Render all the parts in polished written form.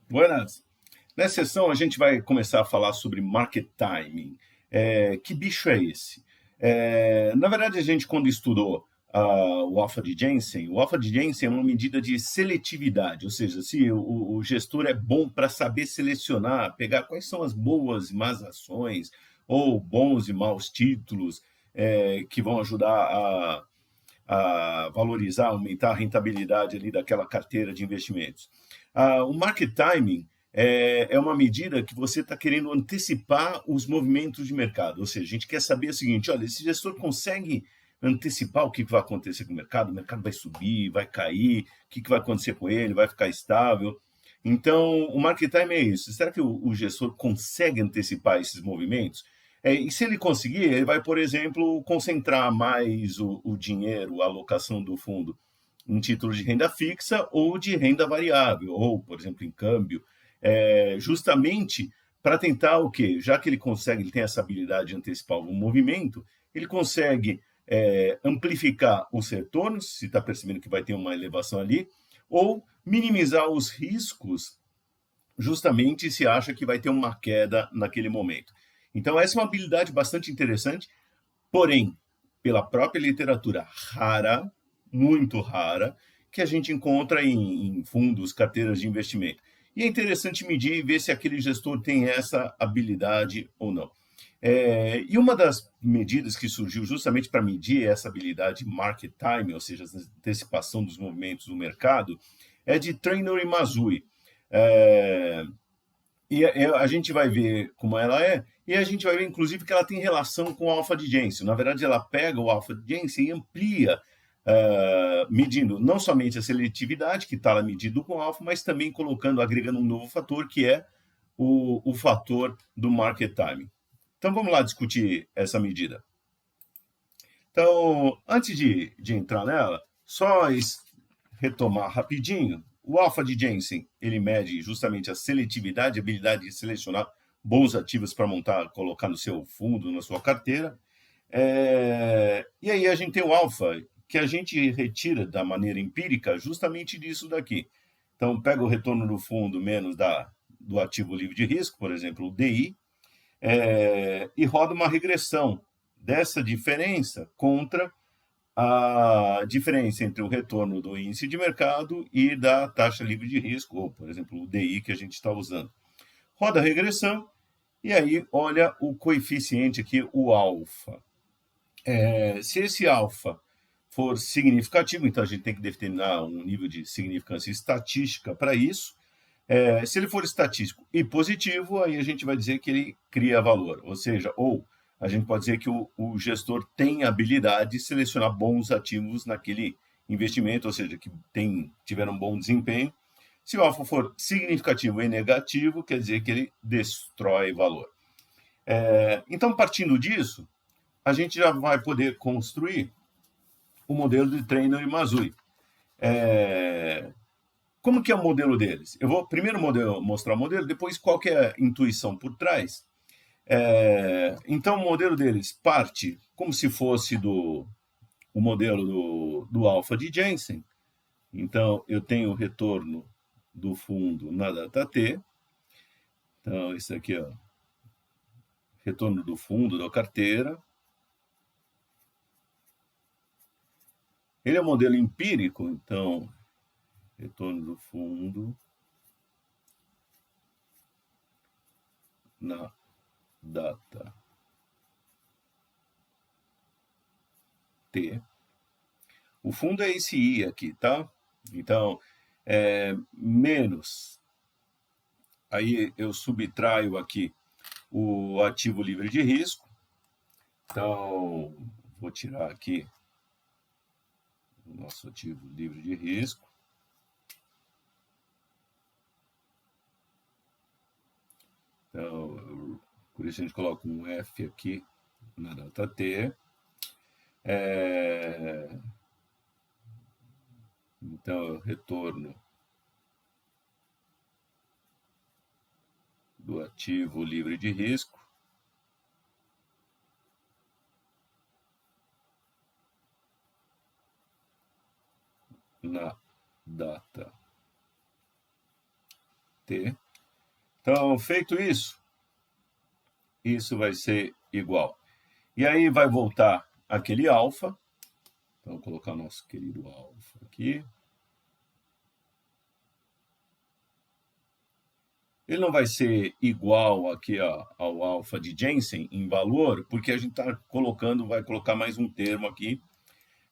Buenas. Nessa sessão a gente vai começar a falar sobre market timing. Que bicho é esse? Na verdade, a gente quando estudou o alfa de Jensen, o alfa de Jensen é uma medida de seletividade, ou seja, se o gestor é bom para saber selecionar, pegar quais são as boas e más ações, ou bons e maus títulos que vão ajudar a valorizar, aumentar a rentabilidade ali daquela carteira de investimentos. O market timing é uma medida que você está querendo antecipar os movimentos de mercado, ou seja, a gente quer saber o seguinte, olha, esse gestor consegue antecipar o que vai acontecer com o mercado vai subir, vai cair, o que vai acontecer com ele, vai ficar estável. Então, o market time é isso. Será que o gestor consegue antecipar esses movimentos? E se ele conseguir, ele vai, por exemplo, concentrar mais o dinheiro, a alocação do fundo em títulos de renda fixa ou de renda variável, ou, por exemplo, em câmbio, justamente para tentar o quê? Já que ele consegue, ele tem essa habilidade de antecipar o movimento, ele consegue amplificar os retornos, se está percebendo que vai ter uma elevação ali, ou minimizar os riscos, justamente se acha que vai ter uma queda naquele momento. Então, essa é uma habilidade bastante interessante, porém, pela própria literatura rara, muito rara, que a gente encontra em fundos, carteiras de investimento. E é interessante medir e ver se aquele gestor tem essa habilidade ou não. E uma das medidas que surgiu justamente para medir essa habilidade market time, ou seja, a antecipação dos movimentos do mercado, é de Traynor e Mazui. E a gente vai ver como ela é, e a gente vai ver, inclusive, que ela tem relação com o alfa de Jensen. Na verdade, ela pega o alfa de Jensen e amplia, medindo não somente a seletividade, que está lá medido com o alfa, mas também colocando, agregando um novo fator, que é o fator do market timing. Então, vamos lá discutir essa medida. Então, antes de entrar nela, só retomar rapidinho. O alfa de Jensen, ele mede justamente a seletividade, a habilidade de selecionar bons ativos para montar, colocar no seu fundo, na sua carteira. E aí a gente tem o alfa, que a gente retira da maneira empírica justamente disso daqui. Então, pega o retorno do fundo menos do ativo livre de risco, por exemplo, o DI, e roda uma regressão dessa diferença contra a diferença entre o retorno do índice de mercado e da taxa livre de risco, ou, por exemplo, o DI que a gente está usando. Roda a regressão e aí olha o coeficiente aqui, o alfa. Se esse alfa for significativo, então a gente tem que determinar um nível de significância estatística para isso. Se ele for estatístico e positivo, aí a gente vai dizer que ele cria valor, ou seja, ou a gente pode dizer que o gestor tem a habilidade de selecionar bons ativos naquele investimento, ou seja, que tiveram um bom desempenho. Se o alfa for significativo e negativo, quer dizer que ele destrói valor. Então, partindo disso, a gente já vai poder construir o modelo de Traynor e Mazui. Como que é o modelo deles? Eu vou primeiro mostrar o modelo, depois qual que é a intuição por trás. Então, o modelo deles parte como se fosse o modelo do alfa de Jensen. Então, eu tenho o retorno do fundo na data T. Então, isso aqui é retorno do fundo da carteira. Ele é um modelo empírico, então, retorno do fundo na data T. O fundo é esse I aqui, tá? Então, menos. Aí eu subtraio aqui o ativo livre de risco. Então, vou tirar aqui o nosso ativo livre de risco. Então, por isso a gente coloca um F aqui na data T. Então, retorno do ativo livre de risco. na data T. Então, feito isso, isso vai ser igual. E aí vai voltar aquele alfa. Então, vou colocar o nosso querido alfa aqui. Ele não vai ser igual aqui ao alfa de Jensen em valor, porque a gente está colocando, vai colocar mais um termo aqui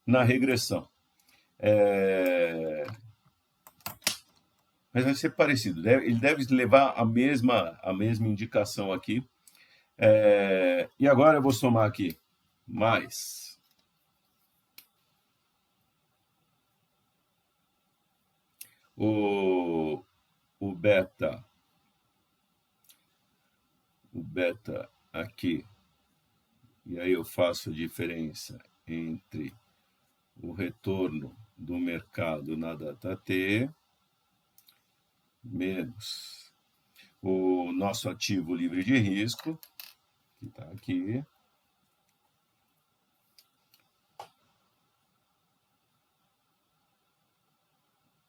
na regressão. Mas vai ser parecido. Ele deve levar a mesma indicação aqui. E agora eu vou somar aqui mais o beta aqui, e aí eu faço a diferença entre o retorno do mercado na data T menos o nosso ativo livre de risco, que está aqui,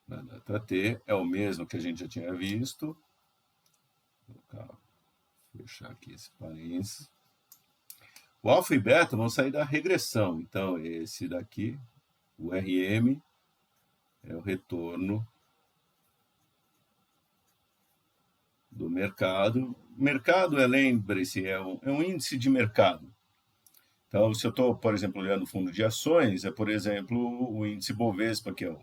na data T, é o mesmo que a gente já tinha visto. Vou fechar aqui esse parênteses. O alfa e beta vão sair da regressão. Então, esse daqui, o RM, é o retorno do mercado. Mercado, lembre-se, é um índice de mercado. Então, se eu estou, por exemplo, olhando o fundo de ações, é, por exemplo, o índice Bovespa, que é o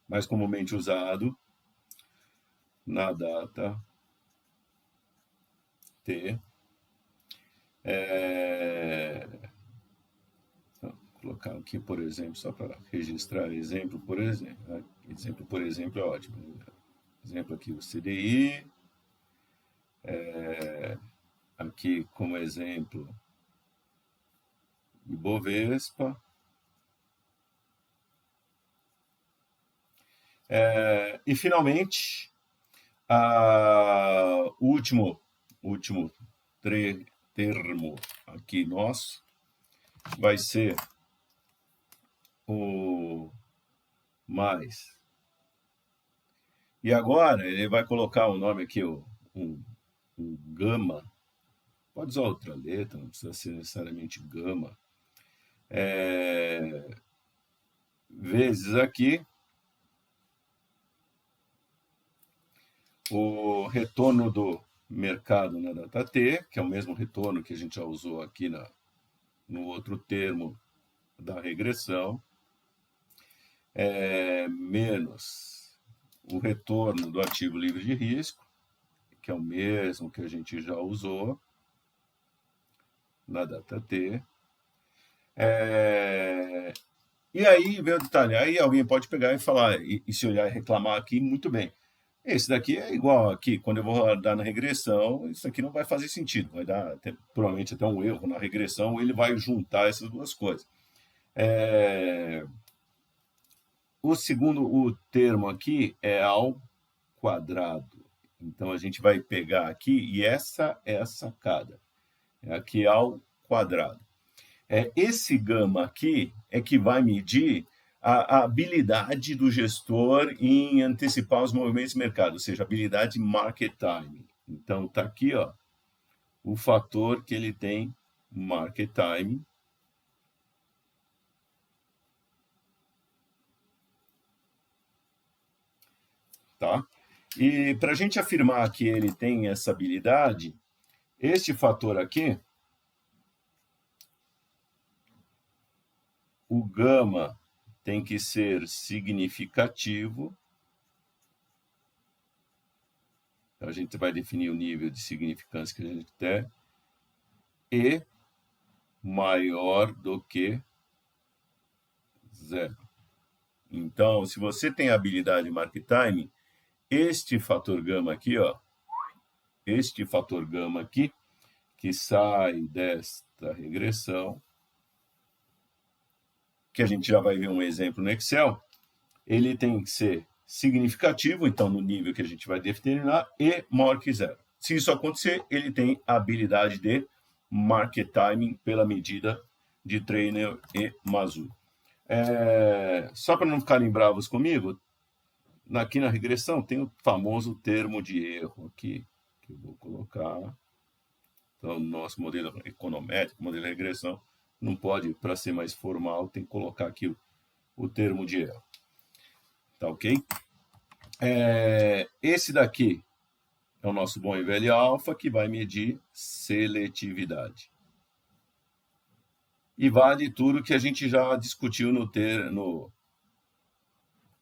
mais comumente usado na data T. Vou colocar aqui, por exemplo, só para registrar exemplo, por exemplo. Exemplo, por exemplo, é ótimo. Exemplo aqui, o CDI. Aqui, como exemplo, Ibovespa. E, finalmente, o último termo aqui nosso vai ser o mais. E agora ele vai colocar o nome aqui, um gama. Pode usar outra letra, não precisa ser necessariamente gama. Vezes aqui o retorno do mercado na data T, que é o mesmo retorno que a gente já usou aqui no outro termo da regressão, menos o retorno do ativo livre de risco, que é o mesmo que a gente já usou na data T. E aí vem o detalhe, aí alguém pode pegar e falar, e se olhar e reclamar aqui, muito bem. Esse daqui é igual aqui, quando eu vou dar na regressão, isso aqui não vai fazer sentido, vai dar provavelmente até um erro na regressão, ele vai juntar essas duas coisas. O termo aqui é ao quadrado. Então, a gente vai pegar aqui, e essa é a sacada. É aqui ao quadrado. Esse gama aqui é que vai medir a habilidade do gestor em antecipar os movimentos de mercado, ou seja, a habilidade market time. Então, está aqui o fator que ele tem market time. Tá? E para a gente afirmar que ele tem essa habilidade, este fator aqui, o gama tem que ser significativo. A gente vai definir o nível de significância que a gente tem. E maior do que 0. Então, se você tem habilidade market time, este fator gama aqui, este fator gama aqui, que sai desta regressão, que a gente já vai ver um exemplo no Excel, ele tem que ser significativo, então no nível que a gente vai determinar, e maior que 0. Se isso acontecer, ele tem a habilidade de market timing pela medida de Trainer e Mazur. Só para não ficarem bravos comigo, aqui na regressão tem o famoso termo de erro aqui, que eu vou colocar. Então, nosso modelo econométrico, modelo de regressão, não pode, para ser mais formal, tem que colocar aqui o termo de erro. Tá ok? Esse daqui é o nosso bom e velho alfa, que vai medir seletividade. E vale tudo que a gente já discutiu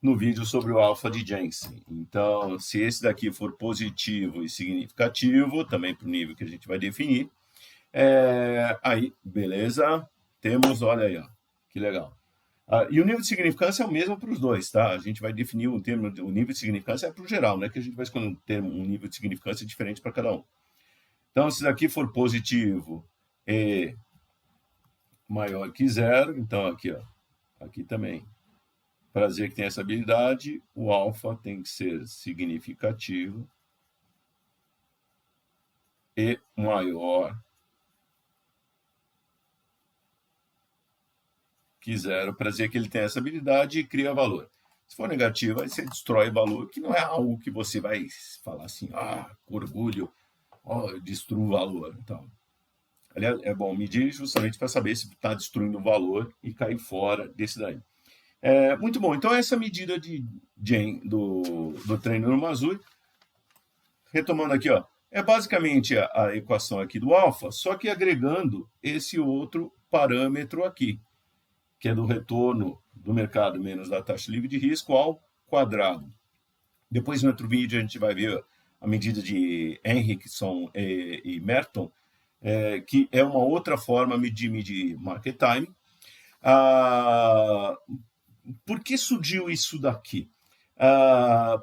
no vídeo sobre o alfa de Jensen. Então, se esse daqui for positivo e significativo, também para o nível que a gente vai definir, aí, beleza, temos, olha aí, ó, que legal. E o nível de significância é o mesmo para os dois, tá? A gente vai definir o nível de significância para o geral, não é que a gente vai escolher um nível de significância diferente para cada um. Então, se daqui for positivo e maior que zero, então aqui, ó, aqui também, para dizer que tem essa habilidade, o alfa tem que ser significativo e maior que zero, para dizer que ele tem essa habilidade e cria valor. Se for negativo, aí você destrói valor, que não é algo que você vai falar assim, com orgulho, eu destruo o valor. Então, aliás, é bom medir justamente para saber se está destruindo o valor e cair fora desse daí. Muito bom. Então, essa medida do treino no Mazui, retomando aqui, ó, é basicamente a equação aqui do alfa, só que agregando esse outro parâmetro aqui, que é do retorno do mercado menos da taxa livre de risco ao quadrado. Depois, no outro vídeo, a gente vai ver a medida de Henrichsen e Merton, que é uma outra forma de medir market time. Por que surgiu isso daqui?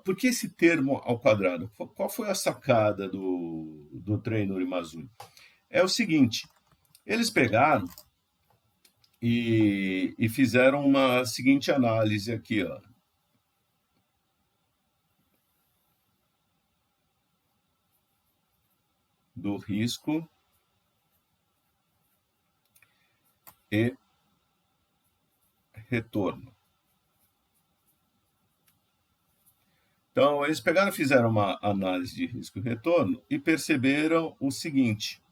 Por que esse termo ao quadrado? Qual foi a sacada do treino Rimazui? É o seguinte, eles pegaram e fizeram uma seguinte análise aqui, ó. Do risco e retorno. Então, eles pegaram e fizeram uma análise de risco e retorno e perceberam o seguinte,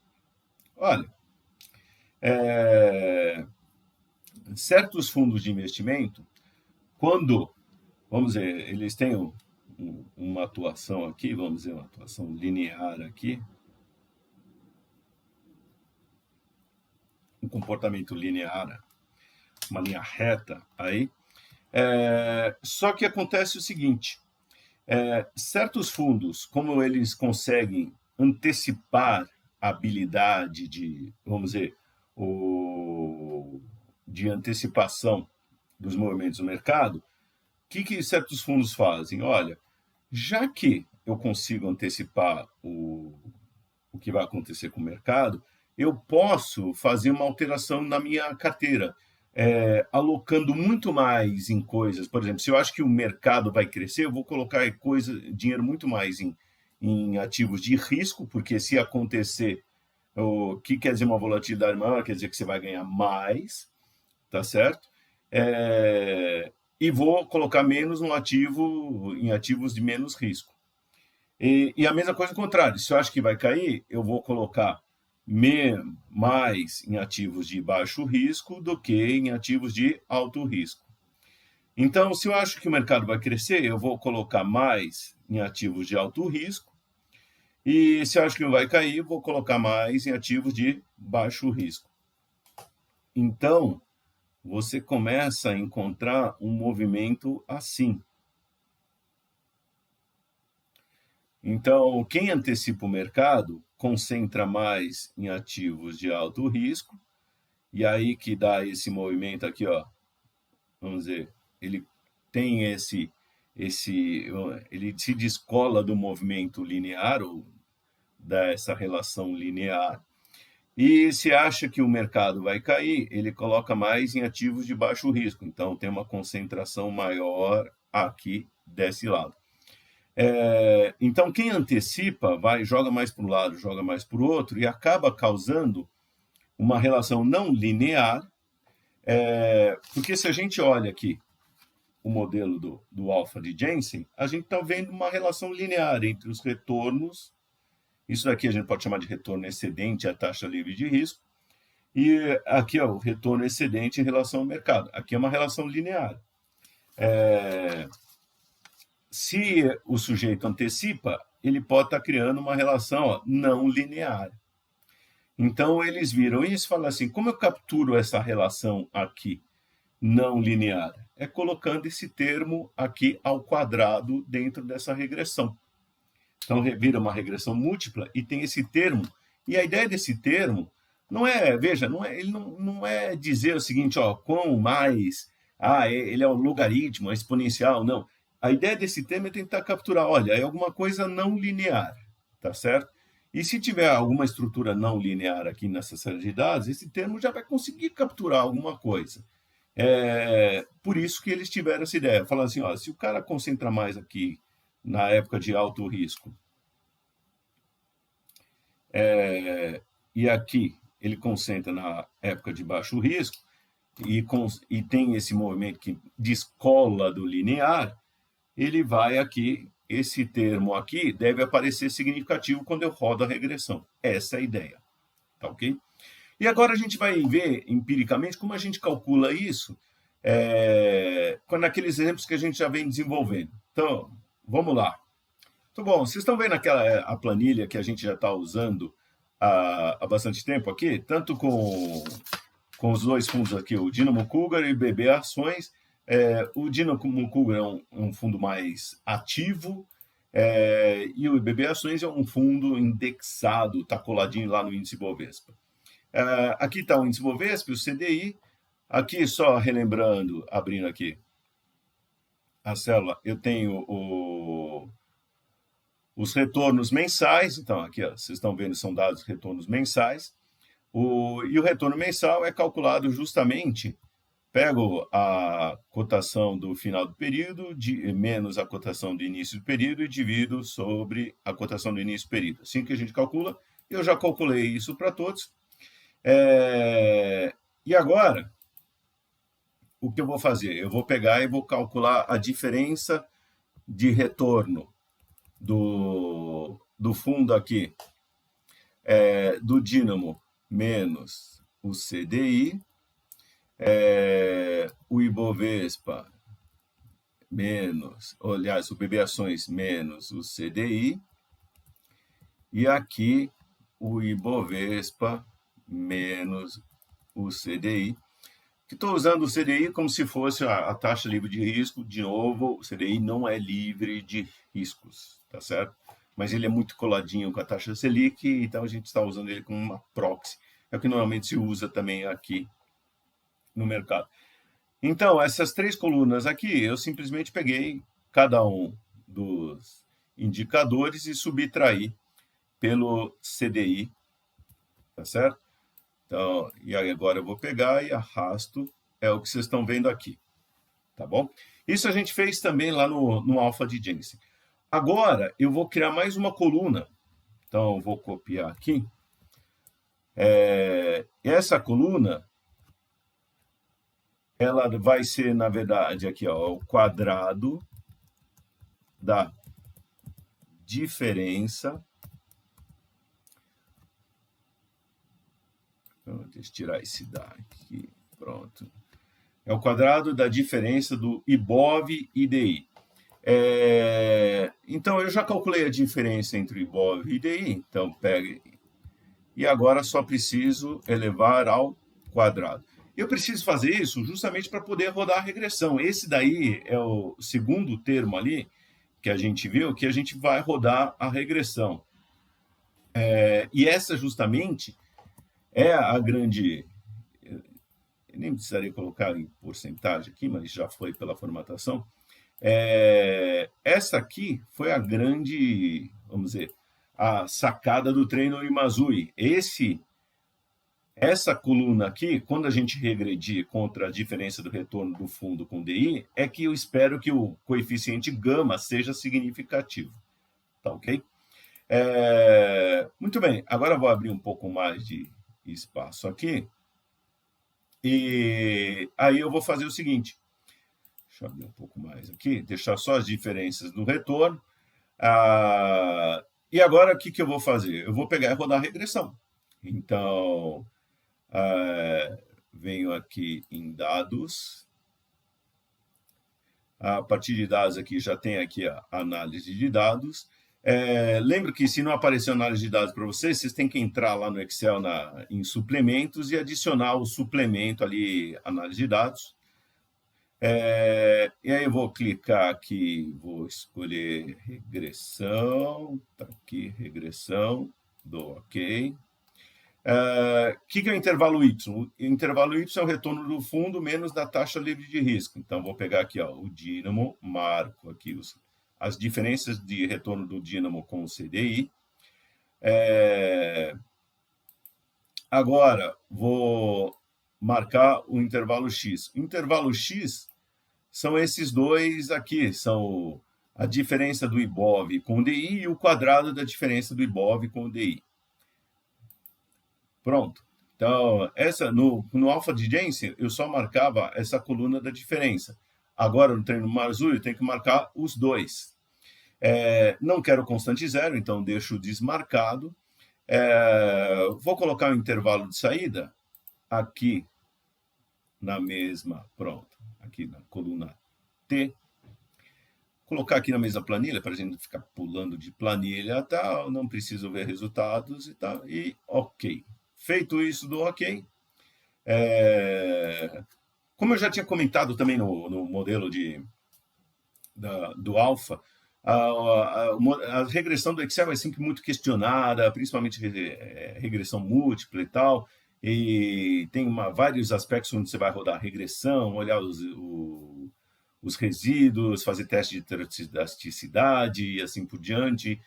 olha, certos fundos de investimento, quando, vamos dizer, eles têm uma atuação aqui, vamos dizer, uma atuação linear aqui, um comportamento linear, uma linha reta aí, só que acontece o seguinte, certos fundos, como eles conseguem antecipar a habilidade de, vamos dizer, de antecipação dos movimentos do mercado, o que certos fundos fazem? Olha, já que eu consigo antecipar o que vai acontecer com o mercado, eu posso fazer uma alteração na minha carteira, alocando muito mais em coisas. Por exemplo, se eu acho que o mercado vai crescer, eu vou colocar dinheiro muito mais em ativos de risco, porque se acontecer, o que quer dizer uma volatilidade maior, quer dizer que você vai ganhar mais, tá certo? E vou colocar menos em ativos de menos risco. E a mesma coisa ao contrário, se eu acho que vai cair, eu vou colocar mais em ativos de baixo risco do que em ativos de alto risco. Então, se eu acho que o mercado vai crescer, eu vou colocar mais em ativos de alto risco, e se eu acho que não vai cair, eu vou colocar mais em ativos de baixo risco. Então, você começa a encontrar um movimento assim. Então, quem antecipa o mercado concentra mais em ativos de alto risco, e aí que dá esse movimento aqui, ó. Vamos dizer, ele tem ele se descola do movimento linear, ou dessa relação linear, e se acha que o mercado vai cair, ele coloca mais em ativos de baixo risco, então tem uma concentração maior aqui desse lado. Então, quem antecipa joga mais para um lado, joga mais para o outro, e acaba causando uma relação não linear, Porque se a gente olha aqui o modelo do alfa de Jensen, a gente está vendo uma relação linear entre os retornos, isso daqui a gente pode chamar de retorno excedente à taxa livre de risco, e aqui o retorno excedente em relação ao mercado. Aqui é uma relação linear. Se o sujeito antecipa, ele pode estar criando uma relação não linear. Então, eles viram isso e falaram assim, como eu capturo essa relação aqui não linear? É colocando esse termo aqui ao quadrado dentro dessa regressão. Então, vira uma regressão múltipla e tem esse termo. E a ideia desse termo não é, veja, ele não é dizer o seguinte, quão mais, ele é um logaritmo, é exponencial, não. A ideia desse termo é tentar capturar, olha, é alguma coisa não linear, tá certo? E se tiver alguma estrutura não linear aqui nessa série de dados, esse termo já vai conseguir capturar alguma coisa. Por isso que eles tiveram essa ideia. Falando assim, se o cara concentra mais aqui na época de alto risco, e aqui ele concentra na época de baixo risco, e tem esse movimento que descola do linear, ele vai aqui, esse termo aqui deve aparecer significativo quando eu rodo a regressão. Essa é a ideia. Tá ok? E agora a gente vai ver empiricamente como a gente calcula isso naqueles exemplos que a gente já vem desenvolvendo. Então, vamos lá. Então, bom, vocês estão vendo a planilha que a gente já está usando há bastante tempo aqui, tanto com os dois fundos aqui, o Dynamo Cougar e o BB Ações. O Dynamo Cougar é um fundo mais ativo, e o BB Ações é um fundo indexado, está coladinho lá no índice Bovespa. Aqui está o índice Bovespa, o CDI. Aqui, só relembrando, abrindo aqui a célula, eu tenho os retornos mensais. Então, aqui, vocês estão vendo, são dados retornos mensais. E o retorno mensal é calculado justamente, pego a cotação do final do período, menos a cotação do início do período, e divido sobre a cotação do início do período. Assim que a gente calcula, eu já calculei isso para todos. E agora, o que eu vou fazer? Eu vou pegar e vou calcular a diferença de retorno do fundo aqui, do Dynamo menos o CDI, o Ibovespa menos, aliás, o BB Ações menos o CDI, e aqui o Ibovespa menos o CDI. Estou usando o CDI como se fosse a taxa livre de risco. De novo, o CDI não é livre de riscos, tá certo? Mas ele é muito coladinho com a taxa Selic, então a gente está usando ele como uma proxy. É o que normalmente se usa também aqui no mercado. Então, essas três colunas aqui, eu simplesmente peguei cada um dos indicadores e subtraí pelo CDI, tá certo? Então, e aí agora eu vou pegar e arrasto, é o que vocês estão vendo aqui, tá bom? Isso a gente fez também lá no alfa de Jensen. Agora, eu vou criar mais uma coluna. Então, eu vou copiar aqui. Essa coluna, ela vai ser, na verdade, aqui, o quadrado da diferença. Deixa eu tirar esse daqui. Pronto. É o quadrado da diferença do IBOV e DI. Então, eu já calculei a diferença entre o IBOV e DI. Então, pega. E agora só preciso elevar ao quadrado. Eu preciso fazer isso justamente para poder rodar a regressão. Esse daí é o segundo termo ali que a gente viu, que a gente vai rodar a regressão. E essa justamente é a grande... Eu nem precisaria colocar em porcentagem aqui, mas já foi pela formatação. Essa aqui foi a grande, vamos dizer, a sacada do treino Imazui. Essa coluna aqui, quando a gente regredir contra a diferença do retorno do fundo com DI, é que eu espero que o coeficiente gama seja significativo. Tá ok? Muito bem, agora eu vou abrir um pouco mais de espaço aqui. E aí eu vou fazer o seguinte, deixa eu abrir um pouco mais aqui, deixar só as diferenças do retorno. E agora o que eu vou fazer? Eu vou pegar e rodar a regressão. Então, venho aqui em dados. A partir de dados aqui já tem aqui a análise de dados. Lembra que se não aparecer análise de dados para vocês, vocês têm que entrar lá no Excel em suplementos e adicionar o suplemento ali, análise de dados. E aí eu vou clicar aqui, vou escolher regressão, tá aqui, regressão, dou OK. O que é o intervalo Y? O intervalo Y é o retorno do fundo menos da taxa livre de risco. Então, vou pegar aqui o Dínamo, marco aqui as diferenças de retorno do Dínamo com o CDI. Agora, vou marcar o intervalo X. O intervalo X são esses dois aqui, são a diferença do IBOV com o DI e o quadrado da diferença do IBOV com o DI. Pronto. Então, no alfa de Jensen, eu só marcava essa coluna da diferença. Agora, no treino Marzulli, eu tenho que marcar os dois. Não quero constante zero, então deixo desmarcado. Vou colocar o intervalo de saída aqui na mesma, pronto, aqui na coluna T. Colocar aqui na mesma planilha, para a gente ficar pulando de planilha, tal, não preciso ver resultados e tal, e OK. Feito isso, do OK. Como eu já tinha comentado também no modelo do alfa, a regressão do Excel é sempre muito questionada, principalmente regressão múltipla e tal, e tem vários aspectos onde você vai rodar a regressão, olhar os resíduos, fazer teste de elasticidade e assim por diante.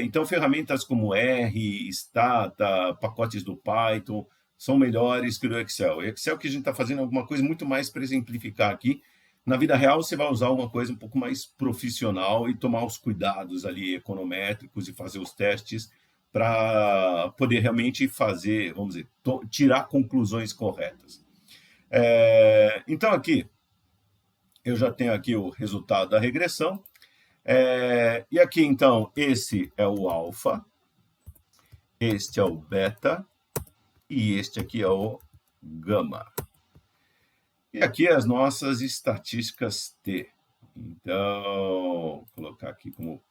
Então, ferramentas como R, Stata, pacotes do Python, são melhores que o Excel. O Excel que a gente está fazendo alguma coisa muito mais para exemplificar aqui. Na vida real, você vai usar uma coisa um pouco mais profissional e tomar os cuidados ali econométricos e fazer os testes para poder realmente fazer, vamos dizer, tirar conclusões corretas. Então, aqui, eu já tenho aqui o resultado da regressão. E aqui, então, esse é o alfa, este é o beta e este aqui é o gama. E aqui as nossas estatísticas T. Então, vou colocar aqui como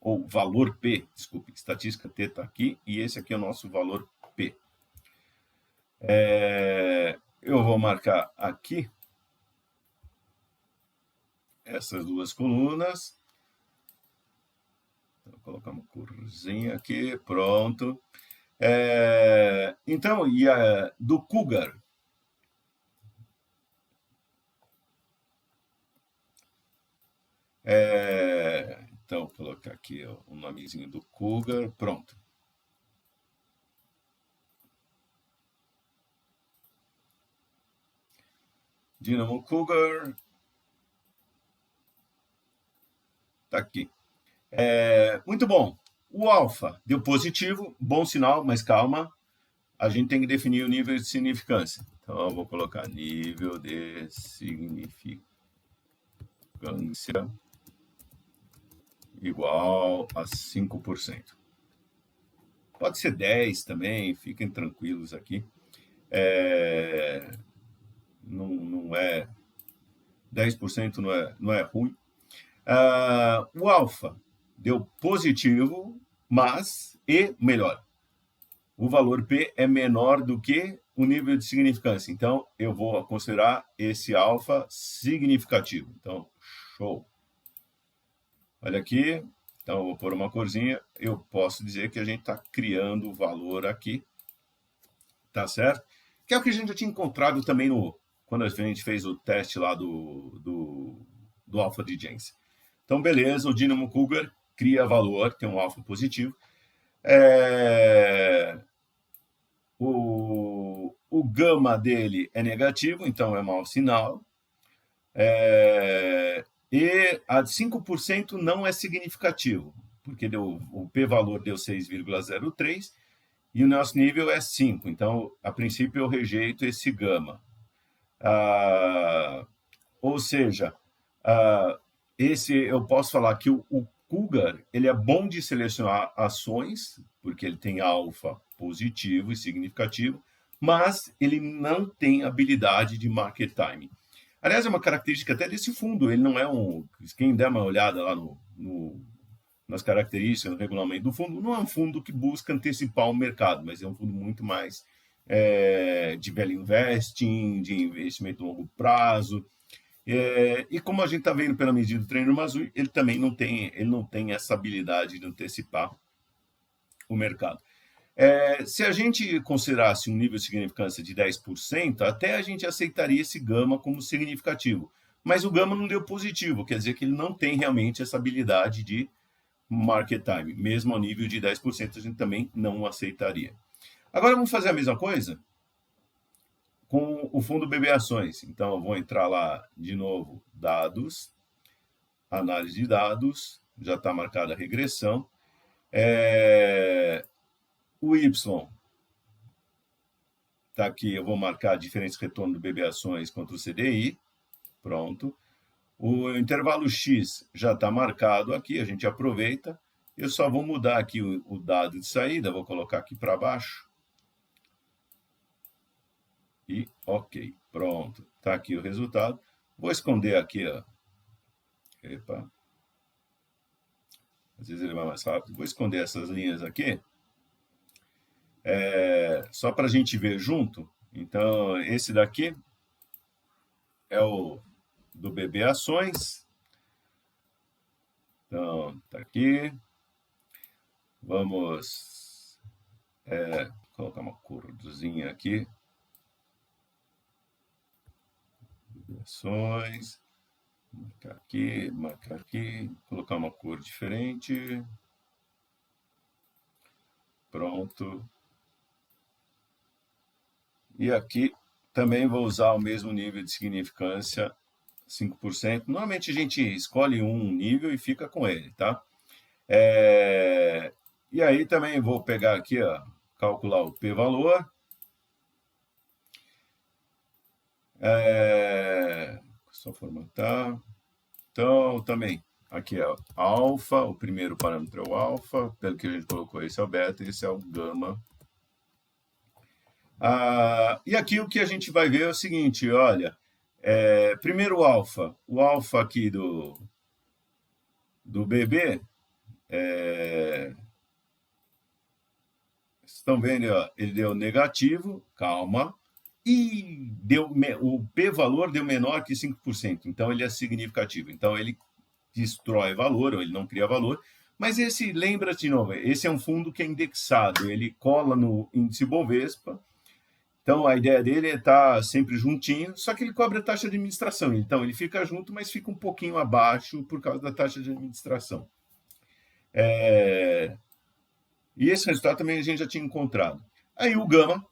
ou valor P, desculpe, estatística T está aqui e esse aqui é o nosso valor P. Eu vou marcar aqui essas duas colunas. Vou colocar uma corzinha aqui, pronto. Então, do Cougar, então, vou colocar aqui o nomezinho do Cougar, pronto. Dynamo Cougar, está aqui. Muito bom. O alfa deu positivo, bom sinal, mas calma, a gente tem que definir o nível de significância. Então, eu vou colocar nível de significância igual a 5%. Pode ser 10 também, fiquem tranquilos aqui. Não é 10% não é ruim. O alfa deu positivo, mas melhor. O valor P é menor do que o nível de significância. Então, eu vou considerar esse alfa significativo. Então, show. Olha aqui. Então, eu vou pôr uma corzinha. Eu posso dizer que a gente está criando valor aqui. Tá certo? Que é o que a gente já tinha encontrado também quando a gente fez o teste lá do alfa de Jensen. Então, beleza. O Dynamo Cougar cria valor, tem um alfa positivo. O gama dele é negativo, então é mau sinal. E a de 5% não é significativo, porque o p-valor deu 6,03 e o nosso nível é 5. Então, a princípio, eu rejeito esse gama. Ah, ou seja, esse eu posso falar que o Cougar ele é bom de selecionar ações, porque ele tem alfa positivo e significativo, mas ele não tem habilidade de market timing. Aliás, é uma característica até desse fundo, ele não é um. Quem der uma olhada lá nas características, no regulamento do fundo, não é um fundo que busca antecipar o mercado, mas é um fundo muito mais de value investing, de investimento a longo prazo. E como a gente está vendo pela medida do treino Mazui, ele também não tem essa habilidade de antecipar o mercado. Se a gente considerasse um nível de significância de 10%, até a gente aceitaria esse gama como significativo. Mas o gama não deu positivo, quer dizer que ele não tem realmente essa habilidade de market time. Mesmo ao nível de 10%, a gente também não aceitaria. Agora vamos fazer a mesma coisa com o fundo BB Ações. Então, eu vou entrar lá de novo, dados, análise de dados, já está marcada a regressão. O Y está aqui, eu vou marcar diferentes retornos do BB Ações contra o CDI. Pronto. O intervalo X já está marcado aqui, a gente aproveita. Eu só vou mudar aqui o dado de saída, vou colocar aqui para baixo. E ok, pronto. Está aqui o resultado. Vou esconder aqui, ó. Epa. Às vezes ele vai mais rápido. Vou esconder essas linhas aqui. Só para a gente ver junto. Então, esse daqui é o do BB Ações. Então, tá aqui. Vamos colocar uma corzinha aqui. BB Ações. Marcar aqui, colocar uma cor diferente. Pronto. E aqui também vou usar o mesmo nível de significância, 5%. Normalmente a gente escolhe um nível e fica com ele, tá? E aí também vou pegar aqui, ó, calcular o p-valor. Só formatar. Então, também, aqui é alfa, o primeiro parâmetro é o alfa, pelo que a gente colocou, esse é o beta, esse é o gama. E aqui o que a gente vai ver é o seguinte, olha, primeiro o alfa aqui do BB, estão vendo, ó, ele deu negativo, calma, e o p-valor deu menor que 5%, então ele é significativo, então ele destrói valor, ou ele não cria valor, mas esse, lembra de novo, esse é um fundo que é indexado, ele cola no índice Bovespa, então a ideia dele é estar sempre juntinho, só que ele cobra taxa de administração, então ele fica junto, mas fica um pouquinho abaixo por causa da taxa de administração. E esse resultado também a gente já tinha encontrado. Aí o gama,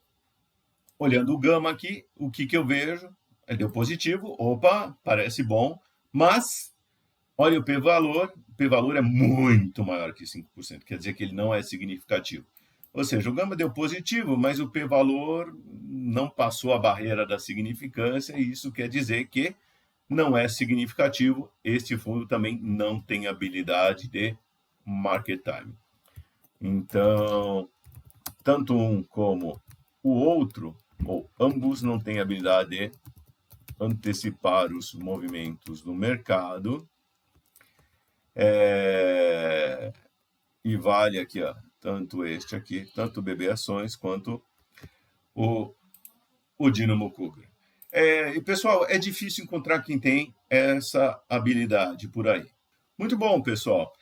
olhando o gama aqui, o que eu vejo? Ele deu positivo, opa, parece bom, mas olha o p-valor é muito maior que 5%, quer dizer que ele não é significativo. Ou seja, o gama deu positivo, mas o p-valor não passou a barreira da significância, e isso quer dizer que não é significativo. Este fundo também não tem habilidade de market time. Então, tanto um como o outro, ou ambos, não têm habilidade de antecipar os movimentos do mercado. E vale aqui, ó, tanto este aqui, tanto o BB Ações quanto o Dynamo Cougar. E pessoal, é difícil encontrar quem tem essa habilidade por aí. Muito bom, pessoal.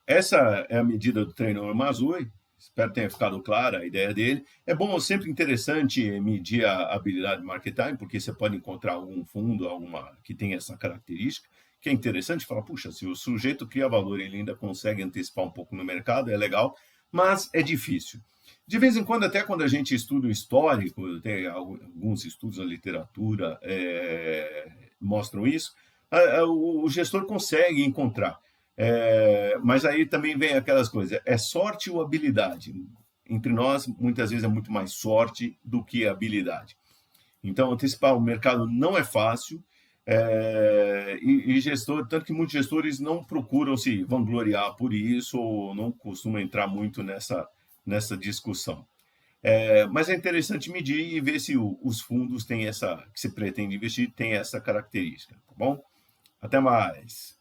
Essa é a medida do treino Mazui. Espero que tenha ficado clara a ideia dele. É bom, sempre interessante medir a habilidade de market time, porque você pode encontrar algum fundo, alguma que tem essa característica, que é interessante falar, puxa, se o sujeito cria valor e ele ainda consegue antecipar um pouco no mercado, é legal, mas é difícil. De vez em quando, até quando a gente estuda o histórico, tem alguns estudos na literatura mostram isso, o gestor consegue encontrar. Mas aí também vem aquelas coisas, é sorte ou habilidade? Entre nós, muitas vezes é muito mais sorte do que habilidade. Então, antecipar o mercado não é fácil, gestor, tanto que muitos gestores não procuram se vangloriar por isso ou não costumam entrar muito nessa discussão. Mas é interessante medir e ver se os fundos têm que se pretende investir, tem essa característica, tá bom? Até mais.